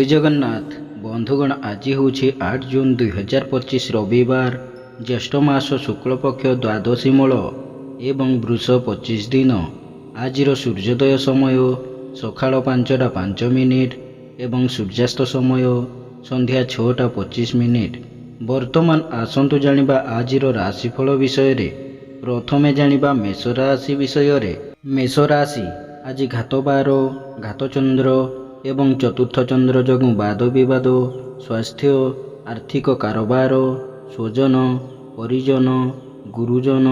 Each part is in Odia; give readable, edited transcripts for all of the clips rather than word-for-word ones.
जय जगन्नाथ बंधुगण। आज हूँ 8 जून 2025 रविवार, ज्येष्ठ मास शुक्लपक्ष द्वादशी मूल एवं वृष 25 दिन। आज सूर्योदय समय सकाळ 5:05 एवं सूर्यास्त समय संध्या 6:25। वर्तमान आसतु जानिबा आज राशिफल विषय। प्रथमे जानिबा मेष राशि विषय। मेष राशि आज घात बार, घात चंद्र एवं चतुर्थ चंद्र जोगु वाद विवाद, स्वास्थ्य, आर्थिक कारोबार, स्वजन, परिजन, गुरुजन,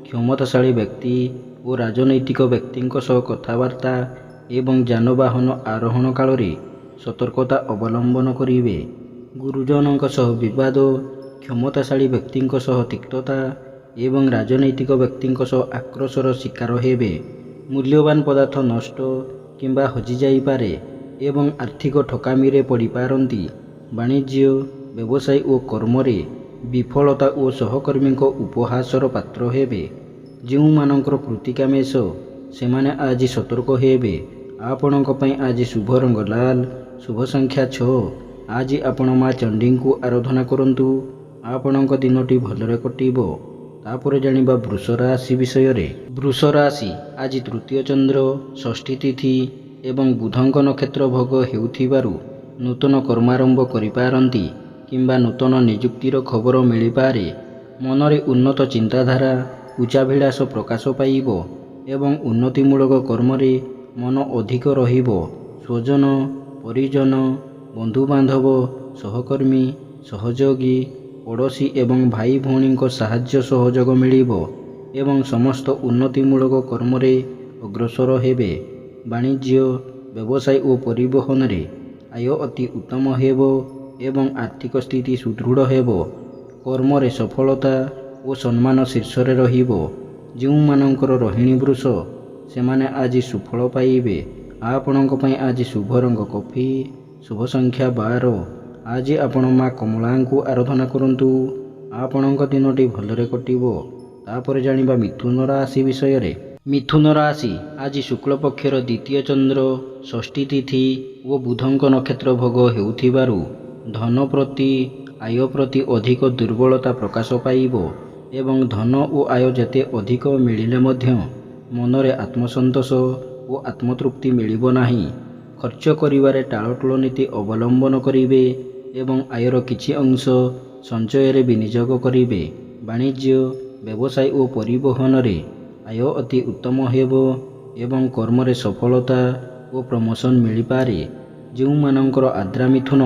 क्षमताशाली व्यक्ति और राजनैतिक व्यक्ति सह कथबार्ता एवं जानवाहन आरोहण काल सतर्कता अवलंबन करेंगे। गुरुजन सह विवाद, क्षमताशाली व्यक्ति सह तिक्तता एवं राजनैतिक व्यक्ति सह आक्रोशर शिकार हेबे। मूल्यवान पदार्थ नष्ट किंबा हजि जाइपारे एवं आर्थिक ठकामी रे पड़ी पारंती। वाणिज्य, व्यवसाय और कर्म रे विफलता और सहकर्मी उपहासर पात्र हेबे। जो मानकर कृतिका मेष सेमाने आज सतर्क हेबे। आपणक पई आज शुभ रंग लाल, शुभ संख्या 6। आज आपण माँ चंडी को आराधना करंतु, आपणक दिनटी भलरे कटिबो। तापर जानिबा वृष राशि विषय। वृष राशि आज तृतीय चंद्र, षष्ठी तिथि एवं बुधंक नक्षत्र भोग हेउथिबारु नूतन कर्मारंभ करिपारंती किंबा नूतन नियुक्तिर खबर मिलिपारे। मनरे उन्नत चिंताधारा, उच्चाभिलाष प्रकाश पाइबो एवं उन्नतिमूलक कर्मरे मन अधिक रहिबो। स्वजन, परिजन, बंधुबांधव, सहकर्मी, सहयोगी, पड़ोशी एवं भाई भौणी साहाय्य सहयोग मिलिबो एवं समस्त उन्नतिमूलक कर्मरे अग्रसर हेबे। वाणिज्य, व्यवसाय और परिवहन रे आय अति उत्तम हेबो एवं आर्थिक स्थिति सुदृढ़ हेबो। कर्म रे सफलता और सम्मान शीर्ष रे रहिबो। जो मानकर रोहिणी वृष सेमाने आज सुफल पाइबे। आपणक पई आज शुभ रंग कॉफी, शुभ संख्या 12। आज आपण माँ कमला को आराधना करंतु, आपणक दिनटी भलरे कटिबो। तापर जानिबा मिथुन राशि विषय। मिथुन राशि आज शुक्ल पक्षर द्वितीय चंद्र, षष्ठी तिथि और बुधंक नक्षत्र भोग हेउथिबारु धन प्रति, आय प्रति अधिक दुर्बलता प्रकाश पाइबो एवं धन और आय जेते अधिक मिलिले मध्य मनरे आत्मसंतोष और आत्मतृप्ति मिलिबो नाही। खर्च करिवारे टाळटुळ नीति अवलंबन करिवे एवं आयर किछि अंश संचय रे विनियोग करिवे। वाणिज्य, व्यवसाय और परिवहन रे आय अति उत्तम हेबो एवं कर्म रे सफलता और प्रमोशन मिली पारे। जो मानकर आद्रा मिथुन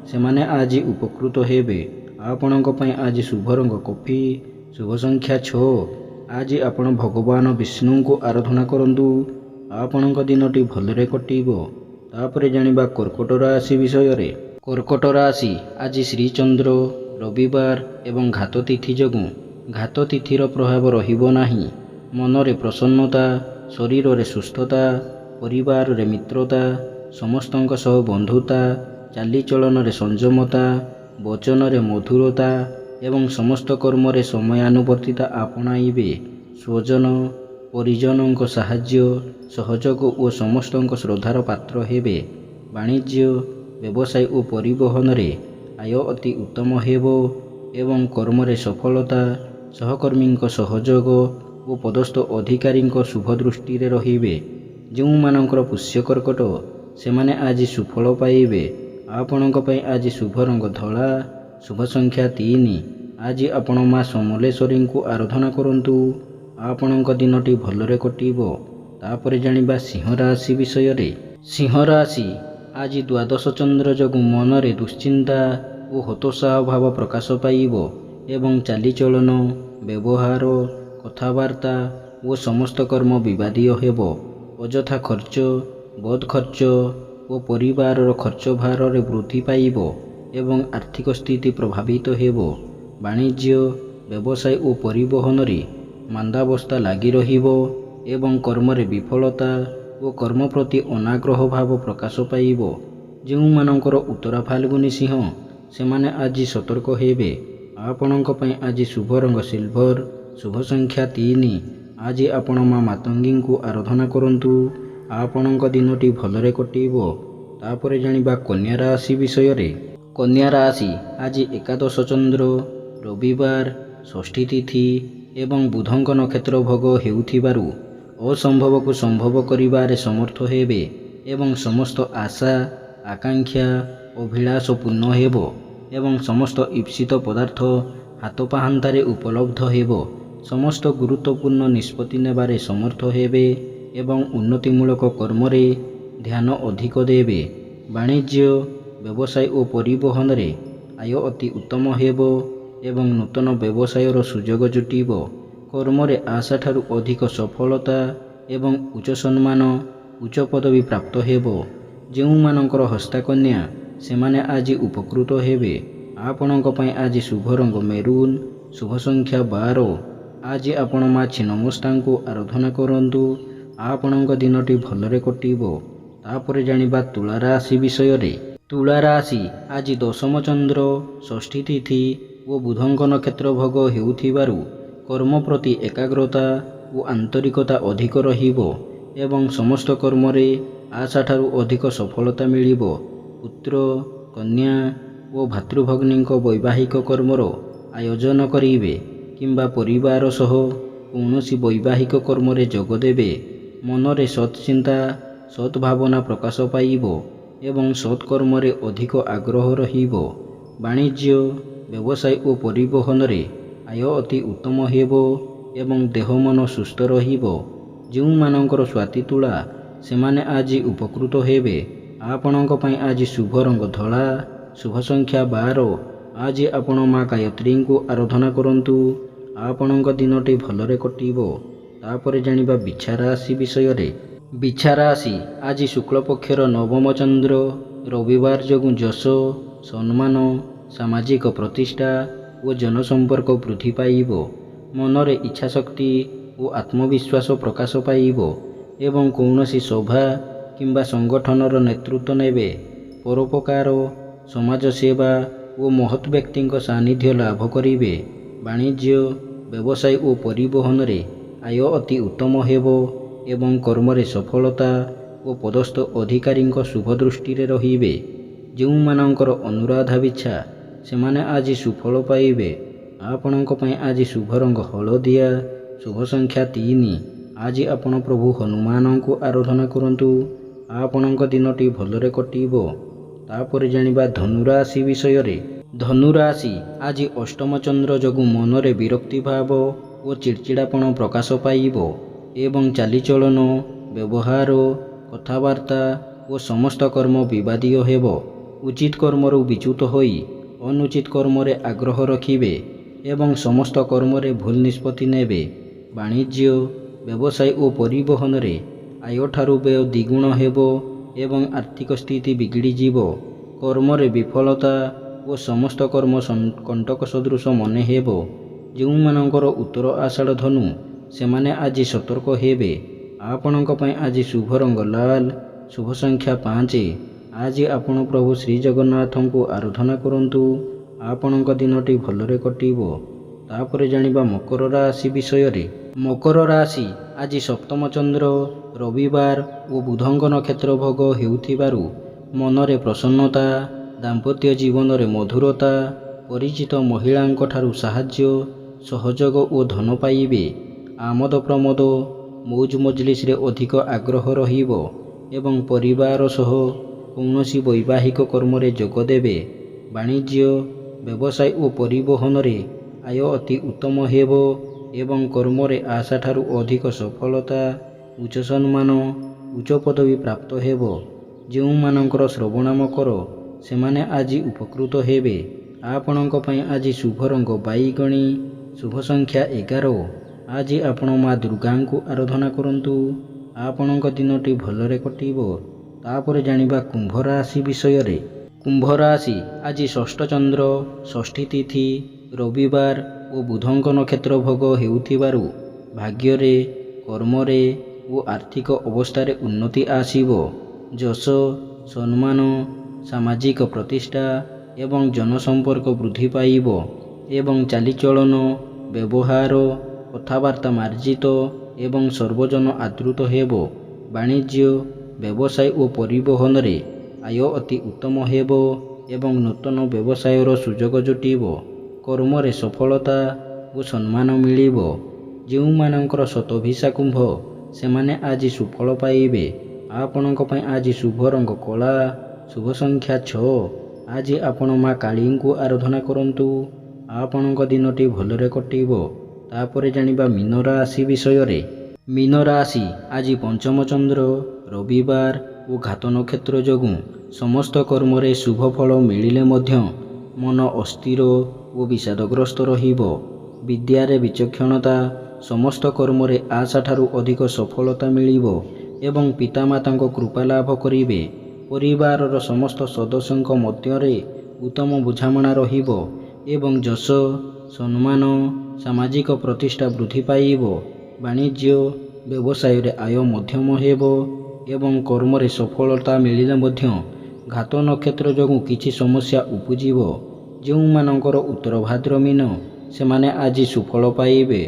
सेमाने आज उपकृत हेबे। आपणक पई आज शुभ रंग कॉफी, शुभ संख्या 6। आज आपण भगवान विष्णु को आराधना करंतु, आपणक दिनटी भलरे कटिबो। तापरे जानिबा कर्कट राशि विषय। कर्कट राशि आज श्रीचंद्र, रविवार एवं घात तिथि जोगु घात तिथिर प्रभाव रहिबो नाही। मनरे प्रसन्नता, शरीर रे सुस्थता, परिवार रे मित्रता, समस्तंक सह बंधुता, चालीचलन रे संयमता, वचन रे मधुरता एवं समस्त कर्म रे समयानुवर्तिता आपणाइबे। स्वजन, परिजनक साहाय्य सहयोग और समस्तंक श्रद्धार पात्र हेबे। वाणिज्य, व्यवसाय और परिवहन रे आय अति उत्तम हेबो एवं कर्म रे सफलता, सहकर्मी सहयोग और पदस्थ अधिकारी शुभ दृष्टि रे रहिबे। जो मानकर पुष्य कर्कट सेमाने आज सुफल पाइबे। आपणक पई आज शुभ रंग धला, शुभ संख्या 3। आज आपण माँ समलेश्वरी को आराधना करंतु, आपणक दिनटी भलरे कटिबो। तापरे जानिबा सिंह राशि विषय। सिंह राशि आज द्वादश चंद्र जोगु मनरे दुश्चिंता और हतोत्साह भाव प्रकाश पाइबो एवं चालीचलन, व्यवहार, कथबार्ता और समस्त कर्म विवादीय हेबो। अजथा खर्च, बद खर्च और परिवार खर्च भार रे वृद्धि पाइबो एवं आर्थिक स्थिति प्रभावित हेबो। वाणिज्य, व्यवसाय और परिवहन रे मांदावस्था लागी रहिबो एवं कर्म रे विफलता और कर्म प्रति अनाग्रह भाव प्रकाश पाइबो। जो मानकर उत्तरा फाल्गुनी सिंह सेमाने आज सतर्क हेबे। आपणक पई आज शुभ रंग सिल्वर, शुभ संख्या 3। आज आपण माँ मातंगी को आराधना करंतु, आपणक दिनटी भलरे कटिबो। ତାପରେ ଜାଣିବା କନ୍ୟା ରାଶି ବିଷୟରେ। କନ୍ୟା ରାଶି ଆଜି ଏକାଦଶ ଚନ୍ଦ୍ର, ରବିବାର, ଷଷ୍ଠୀ ତିଥି ଏବଂ ବୁଧଙ୍କ ନକ୍ଷତ୍ର ଭୋଗ ହେଉଥିବାରୁ ଅସମ୍ଭବକୁ ସମ୍ଭବ କରିବାରେ ସମର୍ଥ ହେବେ ଏବଂ ସମସ୍ତ ଆଶା ଆକାଂକ୍ଷା ଅଭିଳାଷ ପୂର୍ଣ୍ଣ ହେବ ଏବଂ ସମସ୍ତ ଇପ୍ସିତ ପଦାର୍ଥ ହାତ ପାହାନ୍ତାରେ ଉପଲବ୍ଧ ହେବ। ସମସ୍ତ ଗୁରୁତ୍ୱପୂର୍ଣ୍ଣ ନିଷ୍ପତ୍ତି ନେବାରେ ସମର୍ଥ ହେବେ ଏବଂ ଉନ୍ନତିମୂଳକ କର୍ମରେ ଧ୍ୟାନ ଅଧିକ ଦେବେ। ବାଣିଜ୍ୟ, ବ୍ୟବସାୟ ଓ ପରିବହନରେ ଆୟ ଅତି ଉତ୍ତମ ହେବ ଏବଂ ନୂତନ ବ୍ୟବସାୟର ସୁଯୋଗ ଜୁଟିବ। କର୍ମରେ ଆଶାଠାରୁ ଅଧିକ ସଫଳତା ଏବଂ ଉଚ୍ଚ ସମ୍ମାନ, ଉଚ୍ଚ ପଦବୀ ପ୍ରାପ୍ତ ହେବ। ଯେଉଁମାନଙ୍କର ହସ୍ତାକନ୍ୟା ସେମାନେ ଆଜି ଉପକୃତ ହେବେ। ଆପଣଙ୍କ ପାଇଁ ଆଜି ଶୁଭ ରଙ୍ଗ ମେରୁନ୍, ଶୁଭ ସଂଖ୍ୟା 12। ଆଜି ଆପଣ ମା ଛିନ୍ନମସ୍ତାଙ୍କୁ ଆରାଧନା କରନ୍ତୁ। ଆପଣଙ୍କ ଦିନଟି ଭଲରେ କଟିବ। ତାପରେ ଜାଣିବା ତୁଳା ରାଶି ବିଷୟରେ। ତୁଳା ରାଶି ଆଜି ଦଶମ ଚନ୍ଦ୍ର, ଷଷ୍ଠୀ ତିଥି ଓ ବୁଧଙ୍କ ନକ୍ଷତ୍ର ଭୋଗ ହେଉଥିବାରୁ କର୍ମ ପ୍ରତି ଏକାଗ୍ରତା ଓ ଆନ୍ତରିକତା ଅଧିକ ରହିବ ଏବଂ ସମସ୍ତ କର୍ମରେ ଆଶାଠାରୁ ଅଧିକ ସଫଳତା ମିଳିବ। ପୁତ୍ର, କନ୍ୟା ଓ ଭାତୃଭଗ୍ନୀଙ୍କ ବୈବାହିକ କର୍ମର ଆୟୋଜନ କରିବେ କିମ୍ବା ପରିବାର ସହ କୌଣସି ବୈବାହିକ କର୍ମରେ ଯୋଗ ଦେବେ। ମନରେ ସତ୍ ଚିନ୍ତା, ସତ୍ ଭାବନା ପ୍ରକାଶ ପାଇବ ଏବଂ ସତ୍ କର୍ମରେ ଅଧିକ ଆଗ୍ରହ ରହିବ। ବାଣିଜ୍ୟ, ବ୍ୟବସାୟ ଓ ପରିବହନରେ ଆୟ ଅତି ଉତ୍ତମ ହେବ ଏବଂ ଦେହ ମନ ସୁସ୍ଥ ରହିବ। ଯେଉଁମାନଙ୍କର ସ୍ୱାତି ତୁଳା ସେମାନେ ଆଜି ଉପକୃତ ହେବେ। ଆପଣଙ୍କ ପାଇଁ ଆଜି ଶୁଭ ରଙ୍ଗ ଧଳା, ଶୁଭ ସଂଖ୍ୟା 12। ଆଜି ଆପଣ ମା ଗାୟତ୍ରୀଙ୍କୁ ଆରାଧନା କରନ୍ତୁ। ଆପଣଙ୍କ ଦିନଟି ଭଲରେ କଟିବ। ତାପରେ ଜାଣିବା ବିଛା ରାଶି ବିଷୟରେ। ବିଛା ରାଶି ଆଜି ଶୁକ୍ଳପକ୍ଷର ନବମ ଚନ୍ଦ୍ର, ରବିବାର ଯୋଗୁଁ ଯଶ, ସମ୍ମାନ, ସାମାଜିକ ପ୍ରତିଷ୍ଠା ଓ ଜନସମ୍ପର୍କ ବୃଦ୍ଧି ପାଇବ। ମନରେ ଇଚ୍ଛାଶକ୍ତି ଓ ଆତ୍ମବିଶ୍ୱାସ ପ୍ରକାଶ ପାଇବ ଏବଂ କୌଣସି ସଭା କିମ୍ବା ସଂଗଠନର ନେତୃତ୍ୱ ନେବେ। ପରୋପକାର, ସମାଜ ସେବା ଓ ମହତ୍ ବ୍ୟକ୍ତିଙ୍କ ସାନ୍ନିଧ୍ୟ ଲାଭ କରିବେ। ବାଣିଜ୍ୟ, ବ୍ୟବସାୟ ଓ ପରିବହନରେ ଆୟ ଅତି ଉତ୍ତମ ହେବ ଏବଂ କର୍ମରେ ସଫଳତା ଓ ପଦସ୍ଥ ଅଧିକାରୀଙ୍କ ଶୁଭ ଦୃଷ୍ଟିରେ ରହିବେ। ଯେଉଁମାନଙ୍କର ଅନୁରାଧା ବିଛା ସେମାନେ ଆଜି ସୁଫଳ ପାଇବେ। ଆପଣଙ୍କ ପାଇଁ ଆଜି ଶୁଭ ରଙ୍ଗ ହଳଦିଆ, ଶୁଭ ସଂଖ୍ୟା 3। ଆଜି ଆପଣ ପ୍ରଭୁ ହନୁମାନଙ୍କୁ ଆରାଧନା କରନ୍ତୁ। ଆପଣଙ୍କ ଦିନଟି ଭଲରେ କଟିବ। ତାପରେ ଜାଣିବା ଧନୁ ରାଶି ବିଷୟରେ। ଧନୁ ରାଶି ଆଜି ଅଷ୍ଟମ ଚନ୍ଦ୍ର ଯୋଗୁଁ ମନରେ ବିରକ୍ତି ଭାବ ଓ ଚିଡ଼ଚିଡ଼ାପଣ ପ୍ରକାଶ ପାଇବ ଏବଂ ଚାଲିଚଳନ, ବ୍ୟବହାର, କଥାବାର୍ତ୍ତା ଓ ସମସ୍ତ କର୍ମ ବିବାଦୀୟ ହେବ। ଉଚିତ କର୍ମରୁ ବିଚ୍ୟୁତ ହୋଇ ଅନୁଚିତ କର୍ମରେ ଆଗ୍ରହ ରଖିବେ ଏବଂ ସମସ୍ତ କର୍ମରେ ଭୁଲ ନିଷ୍ପତ୍ତି ନେବେ। ବାଣିଜ୍ୟ, ବ୍ୟବସାୟ ଓ ପରିବହନରେ ଆୟଠାରୁ ବ୍ୟୟ ଦ୍ୱିଗୁଣ ହେବ ଏବଂ ଆର୍ଥିକ ସ୍ଥିତି ବିଗିଡ଼ିଯିବ। କର୍ମରେ ବିଫଳତା ଓ ସମସ୍ତ କର୍ମ କଣ୍ଟକ ସଦୃଶ ମନେ ହେବ। ଯେଉଁମାନଙ୍କର ଉତ୍ତର ଆଷାଢ଼ ଧନୁ ସେମାନେ ଆଜି ସତର୍କ ହେବେ। ଆପଣଙ୍କ ପାଇଁ ଆଜି ଶୁଭ ରଙ୍ଗ ଲାଲ, ଶୁଭ ସଂଖ୍ୟା 5। ଆଜି ଆପଣ ପ୍ରଭୁ ଶ୍ରୀ ଜଗନ୍ନାଥଙ୍କୁ ଆରାଧନା କରନ୍ତୁ। ଆପଣଙ୍କ ଦିନଟି ଭଲରେ କଟିବ। ତାପରେ ଜାଣିବା ମକର ରାଶି ବିଷୟରେ। ମକର ରାଶି ଆଜି ସପ୍ତମ ଚନ୍ଦ୍ର, ରବିବାର ଓ ବୁଧଙ୍କ ନକ୍ଷତ୍ର ଭୋଗ ହେଉଥିବାରୁ ମନରେ ପ୍ରସନ୍ନତା, ଦାମ୍ପତ୍ୟ ଜୀବନରେ ମଧୁରତା, ପରିଚିତ ମହିଳାଙ୍କ ଠାରୁ ସାହାଯ୍ୟ, ସହଯୋଗ ଓ ଧନ ପାଇବେ। ଆମୋଦ ପ୍ରମୋଦ, ମୌଜ ମଜଲିସରେ ଅଧିକ ଆଗ୍ରହ ରହିବ ଏବଂ ପରିବାର ସହ କୌଣସି ବୈବାହିକ କର୍ମରେ ଯୋଗ ଦେବେ। ବାଣିଜ୍ୟ, ବ୍ୟବସାୟ ଓ ପରିବହନରେ ଆୟ ଅତି ଉତ୍ତମ ହେବ ଏବଂ କର୍ମରେ ଆଶାଠାରୁ ଅଧିକ ସଫଳତା, ଉଚ୍ଚ ସମ୍ମାନ, ଉଚ୍ଚ ପଦବୀ ପ୍ରାପ୍ତ ହେବ। ଯେଉଁମାନଙ୍କର ଶ୍ରବଣ ମକର ସେମାନେ ଆଜି ଉପକୃତ ହେବେ। ଆପଣଙ୍କ ପାଇଁ ଆଜି ଶୁଭ ରଙ୍ଗ ବାଇଗଣୀ, ଶୁଭ ସଂଖ୍ୟା 11। ଆଜି ଆପଣ ମା ଦୁର୍ଗାଙ୍କୁ ଆରାଧନା କରନ୍ତୁ। ଆପଣଙ୍କ ଦିନଟି ଭଲରେ କଟିବ। ତାପରେ ଜାଣିବା କୁମ୍ଭ ରାଶି ବିଷୟରେ। କୁମ୍ଭ ରାଶି ଆଜି ଷଷ୍ଠ ଚନ୍ଦ୍ର, ଷଷ୍ଠୀ ତିଥି, ରବିବାର ଓ ବୁଧଙ୍କ ନକ୍ଷତ୍ର ଭୋଗ ହେଉଥିବାରୁ ଭାଗ୍ୟରେ, କର୍ମରେ ଓ ଆର୍ଥିକ ଅବସ୍ଥାରେ ଉନ୍ନତି ଆସିବ। ଯଶ, ସମ୍ମାନ, ସାମାଜିକ ପ୍ରତିଷ୍ଠା ଏବଂ ଜନସମ୍ପର୍କ ବୃଦ୍ଧି ପାଇବ ଏବଂ ଚାଲିଚଳନ, ବ୍ୟବହାର, କଥାବାର୍ତ୍ତା ମାର୍ଜିତ ଏବଂ ସର୍ବଜନ ଆଦୃତ ହେବ। ବାଣିଜ୍ୟ, ବ୍ୟବସାୟ ଓ ପରିବହନରେ ଆୟ ଅତି ଉତ୍ତମ ହେବ ଏବଂ ନୂତନ ବ୍ୟବସାୟର ସୁଯୋଗ ଜୁଟିବ। କର୍ମରେ ସଫଳତା ଓ ସମ୍ମାନ ମିଳିବ। ଯେଉଁମାନଙ୍କର ଶତଭିଷା କୁମ୍ଭ ସେମାନେ ଆଜି ସୁଫଳ ପାଇବେ। ଆପଣଙ୍କ ପାଇଁ ଆଜି ଶୁଭ ରଙ୍ଗ କଳା, ଶୁଭ ସଂଖ୍ୟା 6। ଆଜି ଆପଣ ମା କାଳୀଙ୍କୁ ଆରାଧନା କରନ୍ତୁ। ଆପଣଙ୍କ ଦିନଟି ଭଲରେ କଟିବ। ତାପରେ ଜାଣିବା ମୀନ ରାଶି ବିଷୟରେ। ମୀନ ରାଶି ଆଜି ପଞ୍ଚମ ଚନ୍ଦ୍ର, ରବିବାର ଓ ଘାତ ନକ୍ଷତ୍ର ଯୋଗୁଁ ସମସ୍ତ କର୍ମରେ ଶୁଭ ଫଳ ମିଳିଲେ ମଧ୍ୟ ମନ ଅସ୍ଥିର ଓ ବିଷାଦଗ୍ରସ୍ତ ରହିବ। ବିଦ୍ୟାରେ ବିଚକ୍ଷଣତା, ସମସ୍ତ କର୍ମରେ ଆଶାଠାରୁ ଅଧିକ ସଫଳତା ମିଳିବ ଏବଂ ପିତାମାତାଙ୍କ କୃପା ଲାଭ କରିବେ। ପରିବାରର ସମସ୍ତ ସଦସ୍ୟଙ୍କ ମଧ୍ୟରେ ଉତ୍ତମ ବୁଝାମଣା ରହିବ ଏବଂ ଯଶ, ସମ୍ମାନ, ସାମାଜିକ ପ୍ରତିଷ୍ଠା ବୃଦ୍ଧି ପାଇବ। ବାଣିଜ୍ୟ ବ୍ୟବସାୟରେ ଆୟ ମଧ୍ୟମ ହେବ ଏବଂ କର୍ମରେ ସଫଳତା ମିଳିଲେ ମଧ୍ୟ ଘାତ ନକ୍ଷତ୍ର ଯୋଗୁଁ କିଛି ସମସ୍ୟା ଉପୁଜିବ। ଯେଉଁମାନଙ୍କର ଉତ୍ତର ଭାଦ୍ର ମୀନ ସେମାନେ ଆଜି ସୁଫଳ ପାଇବେ।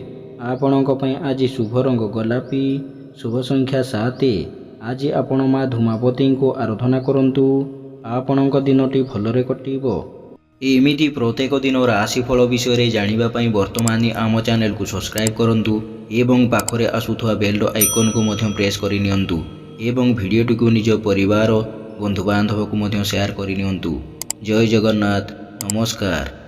ଆପଣଙ୍କ ପାଇଁ ଆଜି ଶୁଭ ରଙ୍ଗ ଗୋଲାପୀ, ଶୁଭ ସଂଖ୍ୟା 7। ଆଜି ଆପଣ ମା ଧୂମାବତୀଙ୍କୁ ଆରାଧନା କରନ୍ତୁ। ଆପଣଙ୍କ ଦିନଟି ଭଲରେ କଟିବ। ଏମିତି ପ୍ରତ୍ୟେକ ଦିନ ରାଶିଫଳ ବିଷୟରେ ଜାଣିବା ପାଇଁ ବର୍ତ୍ତମାନ ଆମ ଚ୍ୟାନେଲକୁ ସବସ୍କ୍ରାଇବ୍ କରନ୍ତୁ ଏବଂ ପାଖରେ ଆସୁଥିବା ବେଲ୍ର ଆଇକନ୍କୁ ମଧ୍ୟ ପ୍ରେସ୍ କରିନିଅନ୍ତୁ ଏବଂ ଭିଡ଼ିଓଟିକୁ ନିଜ ପରିବାର, ବନ୍ଧୁବାନ୍ଧବକୁ ମଧ୍ୟ ସେୟାର କରିନିଅନ୍ତୁ। ଜୟ ଜଗନ୍ନାଥ। ନମସ୍କାର।